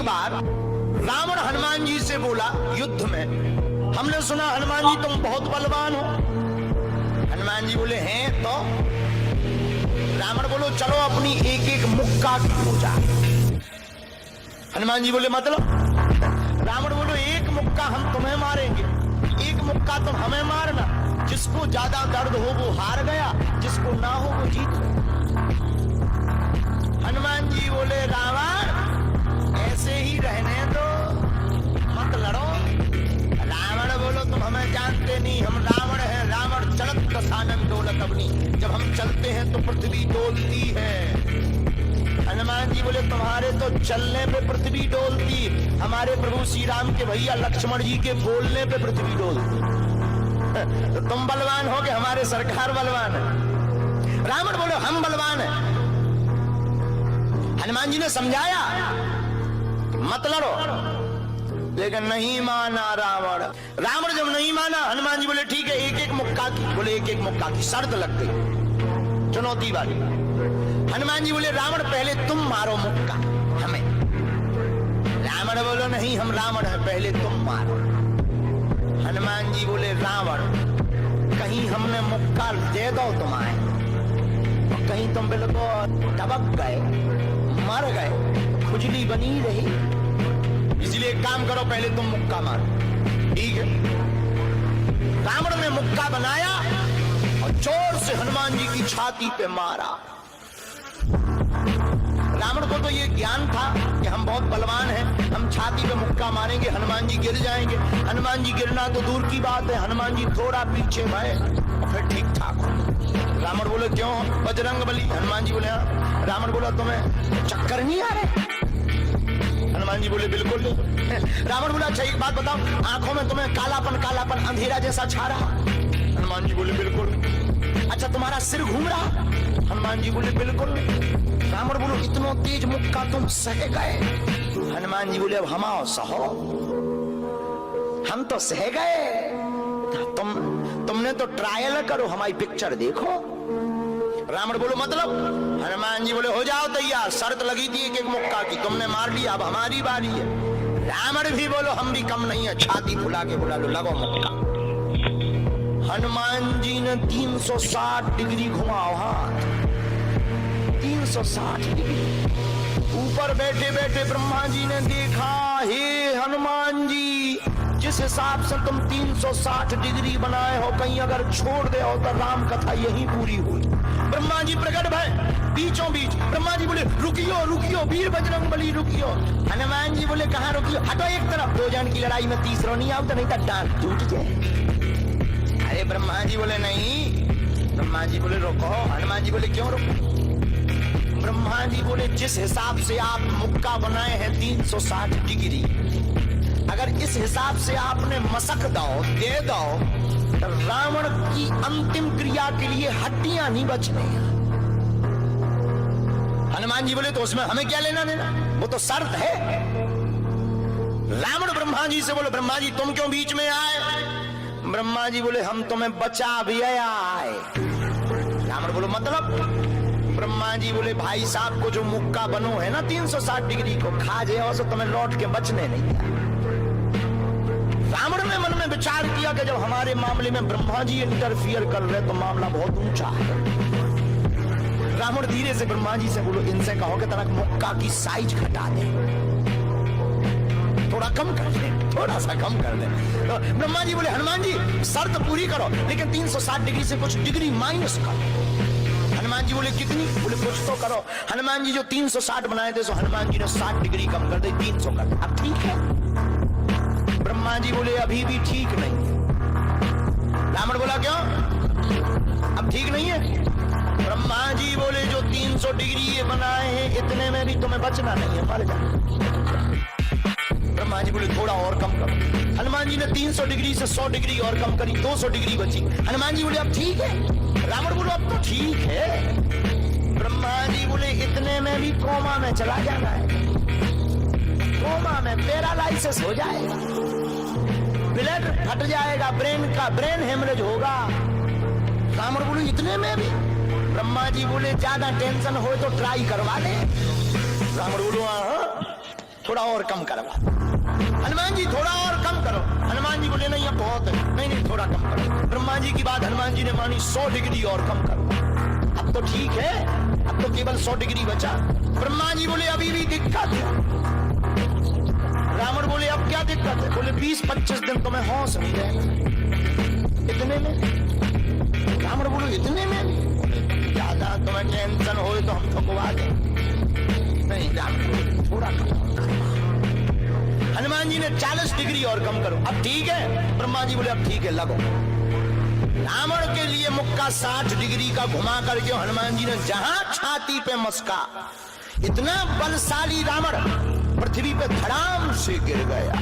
एक बार रावण हनुमान जी से बोला युद्ध में, हमने सुना हनुमान जी तुम बहुत बलवान हो। हनुमान जी बोले हैं तो? रावण बोलो चलो अपनी एक एक मुक्का की पूजा। हनुमान जी बोले मतलब? रावण बोलो एक मुक्का हम तुम्हें मारेंगे, एक मुक्का तुम हमें मारना। जिसको ज्यादा दर्द हो वो हार गया, जिसको ना हो वो जीत गया। हनुमान जी बोले रावण ऐसे ही रहने दो, मत लड़ो। रावण बोलो तुम हमें जानते नहीं, हम रावण हैं। रावण चलत प्रसानन डोलत अपनी, जब हम चलते हैं तो पृथ्वी डोलती है। हनुमान जी बोले तुम्हारे तो चलने पे पृथ्वी डोलती, हमारे प्रभु श्री राम के भैया लक्ष्मण जी के बोलने पे पृथ्वी डोलती। तो तुम बलवान हो कि हमारे सरकार बलवान है? रावण बोले हम बलवान हैं। हनुमान जी ने समझाया मत लड़ो, लेकिन नहीं माना रावण। रावण जब नहीं माना, हनुमान जी बोले ठीक है एक एक मुक्का की। बोले एक एक मुक्का की शर्त लग गई, चुनौती वाली। हनुमान जी बोले रावण पहले तुम मारो मुक्का हमें। रावण बोलो नहीं हम रावण है, पहले तुम मारो। हनुमान जी बोले रावण कहीं हमने मुक्का दे दो तुम्हारे, कहीं तुम बिल्कुल दबक गए, मर गए, खुजली बनी रही, इसलिए एक काम करो पहले तुम मुक्का मारो। ठीक है। रावण ने मुक्का बनाया और जोर से हनुमान जी की छाती पे मारा। रावण को तो ये ज्ञान था कि हम बहुत बलवान हैं, हम छाती पे मुक्का मारेंगे हनुमान जी गिर जाएंगे। हनुमान जी गिरना तो दूर की बात है, हनुमान जी थोड़ा पीछे भय और फिर ठीक ठाक हो। रावण बोले क्यों बजरंग बली? हनुमान जी बोले हाँ। रावण बोला तुम्हें चक्कर नहीं आ रहे? हनुमान जी बोले बिल्कुल नहीं। रावण बोला अच्छा एक बात बताओ, आंखों में तुम्हें कालापन अंधेरा जैसा छा रहा? हनुमान जी बोले बिल्कुल। अच्छा तुम्हारा सिर घूम रहा? हनुमान जी बोले बिल्कुल। रावण बोलो इतना तेज मुक्का तुम सह गए? हनुमान जी बोले अब हम आओ सहो, हम तो सह गए, तुमने तो ट्रायल करो, हमारी पिक्चर देखो। रावण बोलो मतलब? हनुमान जी बोले हो जाओ तैयार, शर्त लगी थी एक एक मुक्का की, तुमने मार लिया, अब हमारी बारी है। रावण भी बोलो हम भी कम नहीं है, छाती फुला के बोला लो लगो मुक्का। हनुमान जी ने 360 डिग्री घुमाओ हाथ, 360 डिग्री। ऊपर बैठे बैठे ब्रह्मा जी ने देखा, हे हनुमान जी जिस हिसाब से तुम 360 डिग्री बनाए हो, कहीं अगर छोड़ दे हो तो राम कथा यही पूरी हुई। ब्रह्मा जी प्रकट भय बीचों बीच। ब्रह्मा जी बोले रुकियो रुकियो वीर बजरंग बली रुकियो। हनुमान जी बोले कहाँ रुकियो? हटो एक तरफ, दो जन की लड़ाई में तीसरा नहीं आता, नहीं तो डांट टूट जाए। अरे ब्रह्मा जी बोले नहीं। ब्रह्मा जी बोले रोको। हनुमान जी बोले क्यों रोको? ब्रह्मा जी बोले जिस हिसाब से आप मुक्का बनाए हैं 360 डिग्री, अगर इस हिसाब से आपने मसक दे दो तो रावण की अंतिम क्रिया के लिए हड्डियां नहीं बचने। हनुमान जी बोले तो उसमें हमें क्या लेना देना, वो तो शर्त है। रावण ब्रह्मा जी से बोले ब्रह्मा जी तुम क्यों बीच में आए? ब्रह्मा जी बोले हम तुम्हें बचा भी आए। रावण बोलो मतलब? ब्रह्मा जी बोले भाई साहब को जो मुक्का बनो है ना 360 डिग्री को खा जाए तो तुम्हें लौट के बचने नहीं दिया। रावण ने मन में विचार किया कि जब हमारे मामले में ब्रह्मा जी इंटरफियर कर रहे तो मामला बहुत ऊंचा है। रावण धीरे से ब्रह्मा जी से बोलो इनसे कहो कि तनक मुक्का की साइज घटा दे, थोड़ा कम कर दे, थोड़ा सा कम कर दे। तो ब्रह्मा जी बोले हनुमान जी शर्त पूरी करो, लेकिन 360 डिग्री से कुछ डिग्री माइनस करो। हनुमान जी बोले कितनी? बोले कुछ तो करो। हनुमान जी जो 360 बनाए थे, सो हनुमान जी ने 60 डिग्री कम कर दी, 300 कर दी। अब ठीक है? ब्रह्मा जी बोले अभी भी ठीक नहीं। रावण बोला क्यों? अब ठीक नहीं है? ब्रह्मा जी बोले जो 300 डिग्री ये बनाए हैं इतने में भी तुम्हें बचना नहीं है, मर जाए। ब्रह्मा जी बोले थोड़ा और कम करो। हनुमान जी ने 300 डिग्री से 100 डिग्री और कम करी, 200 डिग्री बची। हनुमान जी बोले अब ठीक है? रावण बोलो अब तो ठीक है। ब्रह्मा जी बोले इतने में भी कोमा में चला जाना है, कोमा में पैरालाइसिस हो जाएगा, ब्लड फट जाएगा, ब्रेन हेमरेज होगा। रावण बोले इतने में भी? ब्रह्मा जी बोले ज्यादा टेंशन हो तो ट्राई करवा ले। रावण बोलो हाँ। थोड़ा और कम करवा। हनुमान जी थोड़ा और कम करो। हनुमान जी बोले नहीं अब बहुत है, नहीं थोड़ा कम करो। ब्रह्मा जी की बात हनुमान जी ने मानी, 100 डिग्री और कम करो। अब तो ठीक है, अब तो केवल 100 डिग्री बचा। ब्रह्मा जी बोले अभी भी दिक्कत है। रावण बोले अब क्या दिक्कत है? बोले 20-25 दिन तुम्हें होश नहीं रहेगा। इतने में? रावण बोले इतने में? ज्यादा तुम्हें टेंशन हो तो हम ठुकवा दें। नहीं, रावण बोले थोड़ा कम। हनुमान जी ने 40 डिग्री और कम करो। अब ठीक है? ब्रह्मा जी बोले अब ठीक है, लगो। रावण के लिए मुक्का 60 डिग्री का घुमा करके हनुमान जी ने जहां छाती पे मस्का, इतना बलशाली रावण पृथ्वी पे धड़ाम से गिर गया।